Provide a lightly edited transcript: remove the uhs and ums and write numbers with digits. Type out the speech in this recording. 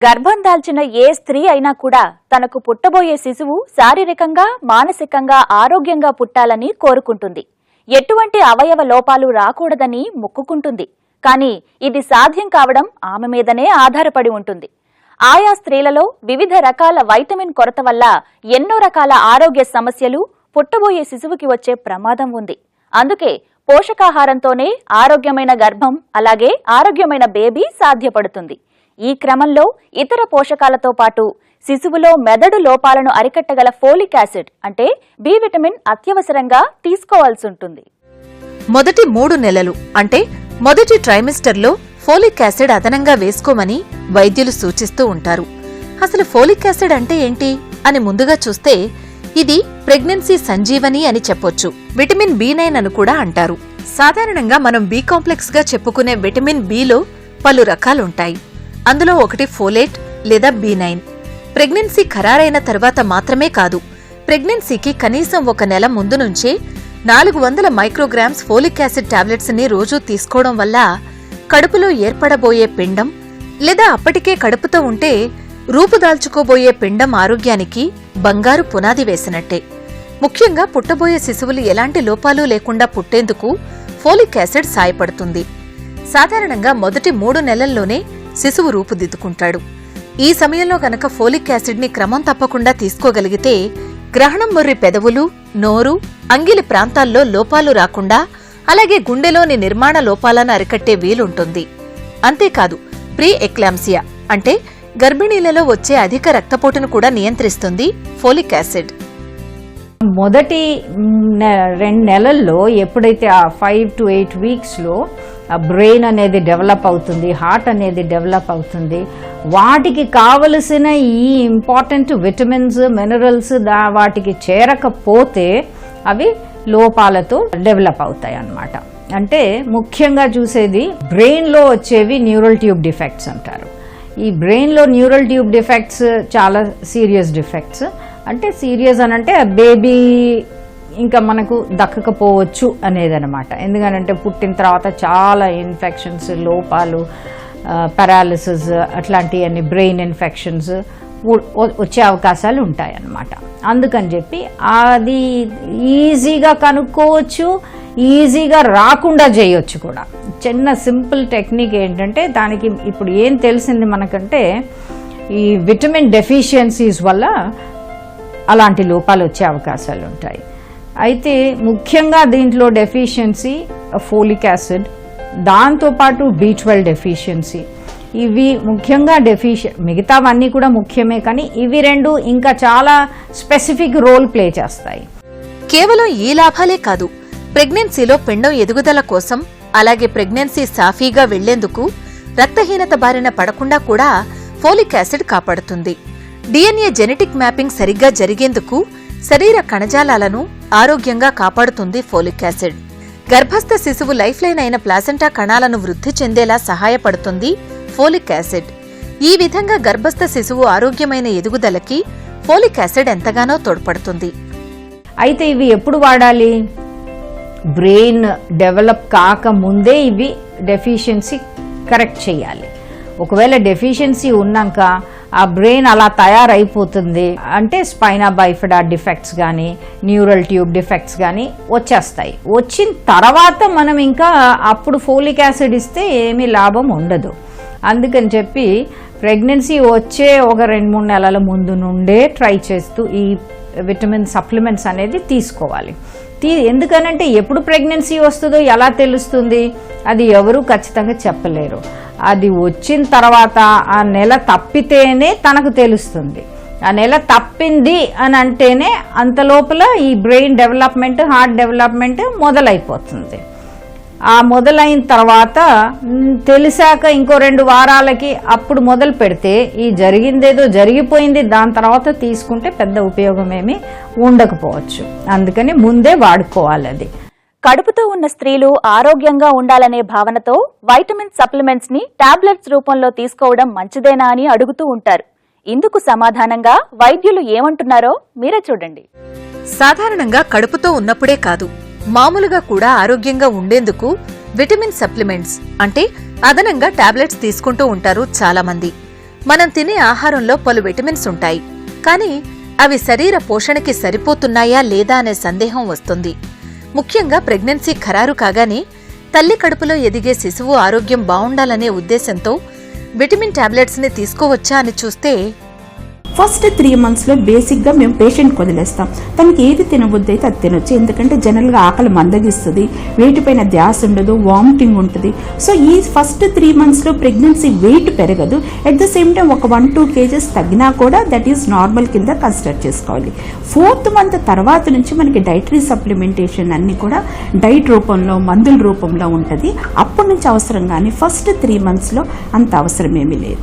గర్భం దాల్చిన ఏ స్త్రీ అయినా కూడా తనకు పుట్టబోయే శిశువు శారీరకంగా మానసికంగా ఆరోగ్యంగా పుట్టాలని కోరుకుంటుంది. ఎటువంటి అవయవ లోపాలు రాకూడదని మొక్కుకుంటుంది. కానీ ఇది సాధ్యం కావడం ఆమె మీదనే ఆధారపడి ఉంటుంది. ఆయా స్త్రీలలో వివిధ రకాల వైటమిన్ కొరత వల్ల ఎన్నో రకాల ఆరోగ్య సమస్యలు పుట్టబోయే శిశువుకి వచ్చే ప్రమాదం ఉంది. అందుకే పోషకాహారంతోనే ఆరోగ్యమైన గర్భం అలాగే ఆరోగ్యమైన బేబీ సాధ్యపడుతుంది. ఈ క్రమంలో ఇతర పోషకాలతో పాటు శిశువులో మెదడు లోపాలను అరికట్టగల ఫోలిక్ యాసిడ్ అంటే బి విటమిన్ అత్యవసరంగా తీసుకోవాల్సి ఉంటుంది. మొదటి 3 నెలలు అంటే మొదటి ట్రైమిస్టర్లో ఫోలిక్ యాసిడ్ అదనంగా వేసుకోమని వైద్యులు సూచిస్తూ ఉంటారు. అసలు ఫోలిక్ యాసిడ్ అంటే ఏంటి అని ముందుగా చూస్తే ఇది ప్రెగ్నెన్సీ సంజీవని అని చెప్పొచ్చు. విటమిన్ B9 అని కూడా అంటారు. సాధారణంగా మనం బి కాంప్లెక్స్ గా చెప్పుకునే విటమిన్ బిలో పలు రకాలుంటాయి. అందులో ఒకటి ఫోలేట్ లేదా B9. ప్రెగ్నెన్సీ ఖరారైన తర్వాత మాత్రమే కాదు, ప్రెగ్నెన్సీకి కనీసం 1 నెల ముందు నుంచే 400 మైక్రోగ్రామ్స్ ఫోలిక్ యాసిడ్ టాబ్లెట్స్ ని రోజూ తీసుకోవడం వల్ల కడుపులో ఏర్పడబోయే పిండం లేదా అప్పటికే కడుపుతో ఉంటే రూపుదాల్చుకోబోయే పిండం ఆరోగ్యానికి బంగారు పునాది వేసినట్టే. ముఖ్యంగా పుట్టబోయే శిశువులు ఎలాంటి లోపాలు లేకుండా పుట్టేందుకు ఫోలిక్ యాసిడ్ సాయపడుతుంది. సాధారణంగా మొదటి 3 నెలల్లోనే శిశువు రూపుదిద్దుకుంటాడు. ఈ సమయంలో గనక ఫోలిక్ యాసిడ్ ని క్రమం తప్పకుండా తీసుకోగలిగితే గ్రహణం మొర్రి పెదవులు, నోరు, అంగిలి ప్రాంతాల్లో లోపాలు రాకుండా అలాగే గుండెలోని నిర్మాణ లోపాలను అరికట్టే వీలుంటుంది. అంతేకాదు, ప్రీ ఎక్లాంసియా అంటే గర్భిణీలలో వచ్చే అధిక రక్తపోటును కూడా నియంత్రిస్తుంది ఫోలిక్ యాసిడ్. మొదటి 2 నెలల్లో ఎప్పుడైతే ఆ 5 to 8 వీక్స్లో ఆ బ్రెయిన్ అనేది డెవలప్ అవుతుంది, హార్ట్ అనేది డెవలప్ అవుతుంది, వాటికి కావలసిన ఈ ఇంపార్టెంట్ విటమిన్స్ మినరల్స్ వాటికి చేరకపోతే అవి లోపాలతో డెవలప్ అవుతాయి అన్నమాట. అంటే ముఖ్యంగా చూసేది బ్రెయిన్లో వచ్చేవి న్యూరల్ ట్యూబ్ డిఫెక్ట్స్ అంటారు. ఈ బ్రెయిన్లో న్యూరల్ ట్యూబ్ డిఫెక్ట్స్ చాలా సీరియస్ డిఫెక్ట్స్. అంటే సీరియస్ అని అంటే బేబీ ఇంకా మనకు దక్కకపోవచ్చు అనేదన్నమాట. ఎందుకంటే పుట్టిన తర్వాత చాలా ఇన్ఫెక్షన్స్, లోపాలు, పారాలిసిస్ అట్లాంటివన్నీ బ్రెయిన్ ఇన్ఫెక్షన్స్ వచ్చే అవకాశాలు ఉంటాయన్నమాట. అందుకని చెప్పి అది ఈజీగా కనుక్కోవచ్చు, ఈజీగా రాకుండా చేయొచ్చు కూడా. చిన్న సింపుల్ టెక్నిక్ ఏంటంటే దానికి ఇప్పుడు ఏం తెలిసింది మనకంటే ఈ విటమిన్ డెఫిషియన్సీస్ వల్ల అలాంటి లోపాలు వచ్చే అవకాశాలు ఉంటాయి. అయితే ముఖ్యంగా దీంట్లో డెఫిషియన్సీ ఫోలిక్ యాసిడ్, దాంతోపాటు B12 డెఫిషియన్సీ, ఇవి ముఖ్యంగా మిగతావన్నీ కూడా ముఖ్యమే, కానీ ఇవి 2 ఇంకా చాలా స్పెసిఫిక్ రోల్ ప్లే చేస్తాయి. కేవలం ఈ లాభాలే కాదు, ప్రెగ్నెన్సీలో పిండం ఎదుగుదల కోసం అలాగే ప్రెగ్నెన్సీ సాఫీగా వెళ్లేందుకు రక్తహీనత బారిన పడకుండా కూడా ఫోలిక్ యాసిడ్ కాపాడుతుంది. DNA జెనెటిక్ మ్యాపింగ్ సరిగ్గా జరిగేందుకు శరీర కణజాలాలను ఆరోగ్యంగా కాపాడుతుంది ఫోలిక్ యాసిడ్. గర్భస్థ శిశువు లైఫ్ లైన్ అయిన ప్లాసెంటా కణాలను వృద్ధి చెందేలా సహాయపడుతుంది ఫోలిక్ యాసిడ్. ఈ విధంగా గర్భస్థ శిశువు ఆరోగ్యమైన ఎదుగుదలకి ఫోలిక్ యాసిడ్ ఎంతగానో తోడ్పడుతుంది. అయితే ఇవి ఎప్పుడు వాడాలి? బ్రెయిన్ డెవలప్ కాక ముందే ఇవి డెఫిషియన్సీ కరెక్ట్ చేయాలి. ఒకవేళ డెఫిషియన్సీ ఉన్నాక ఆ బ్రెయిన్ అలా తయారైపోతుంది అంటే స్పైనా బైఫిడా డిఫెక్ట్స్ కానీ న్యూరల్ ట్యూబ్ డిఫెక్ట్స్ కానీ వచ్చేస్తాయి. వచ్చిన తర్వాత మనం ఇంకా అప్పుడు ఫోలిక్ యాసిడ్ ఇస్తే ఏమీ లాభం ఉండదు. అందుకని చెప్పి ప్రెగ్నెన్సీ వచ్చే ఒక 2-3 నెలల ముందు నుండే ట్రై చేస్తూ ఈ విటమిన్ సప్లిమెంట్స్ అనేది తీసుకోవాలి. ఎందుకనంటే ఎప్పుడు ప్రెగ్నెన్సీ వస్తుందో ఎలా తెలుస్తుంది? అది ఎవరు ఖచ్చితంగా చెప్పలేరు. అది వచ్చిన తర్వాత ఆ నెల తప్పితేనే తనకు తెలుస్తుంది. ఆ నెల తప్పింది అని అంటేనే అంతలోపల ఈ బ్రెయిన్ డెవలప్మెంట్, హార్ట్ డెవలప్మెంట్ మొదలైపోతుంది. ఆ మొదలైన తర్వాత తెలిసాక ఇంకో 2 వారాలకి అప్పుడు మొదలు పెడితే ఈ జరిగిందేదో జరిగిపోయింది, దాని తర్వాత తీసుకుంటే పెద్ద ఉపయోగం ఏమీ ఉండకపోవచ్చు. అందుకని ముందే వాడుకోవాలి. అది కడుపుతో ఉన్న స్త్రీలు ఆరోగ్యంగా ఉండాలనే భావనతో వైటమిన్ సప్లిమెంట్స్ ని టాబ్లెట్స్ రూపంలో తీసుకోవడం మంచిదేనా అని అడుగుతూ ఉంటారు. ఇందుకు సమాధానంగా వైద్యులు ఏమంటున్నారో మీరే చూడండి. సాధారణంగా కడుపుతో ఉన్నప్పుడే కాదు, మామూలుగా కూడా ఆరోగ్యంగా ఉండేందుకు విటమిన్ సప్లిమెంట్స్ అంటే అదనంగా టాబ్లెట్స్ తీసుకుంటూ ఉంటారు చాలా మంది. మనం తినే ఆహారంలో పలు విటమిన్స్ ఉంటాయి, కానీ అవి శరీర పోషణకి సరిపోతున్నాయా లేదా అనే సందేహం వస్తుంది. ముఖ్యంగా ప్రెగ్నెన్సీ ఖరారు కాగానే తల్లి కడుపులో ఎదిగే శిశువు ఆరోగ్యం బావుండాలనే ఉద్దేశంతో విటమిన్ టాబ్లెట్స్ ని తీసుకోవచ్చా అని చూస్తే ఫస్ట్ 3 monthsలో బేసిక్గా మేము పేషెంట్కి వదిలేస్తాం. తనకి ఏది తినబుద్ధి అయితే అది తినొచ్చు. ఎందుకంటే జనరల్గా ఆకలి మందగిస్తుంది, వేటిపైన ధ్యాస ఉండదు, వామిటింగ్ ఉంటుంది. సో ఈ ఫస్ట్ 3 monthsలో ప్రెగ్నెన్సీ వెయిట్ పెరగదు. అట్ ద సేమ్ టైం ఒక 1-2 kgs తగ్గినా కూడా దట్ ఈస్ నార్మల్ కింద కన్సిడర్ చేసుకోవాలి. 4th month తర్వాత నుంచి మనకి డైటరీ సప్లిమెంటేషన్ అన్ని కూడా డైట్ రూపంలో, మందుల రూపంలో ఉంటుంది. అప్పటి నుంచి అవసరం, కానీ ఫస్ట్ 3 monthsలో అంత అవసరం ఏమీ లేదు.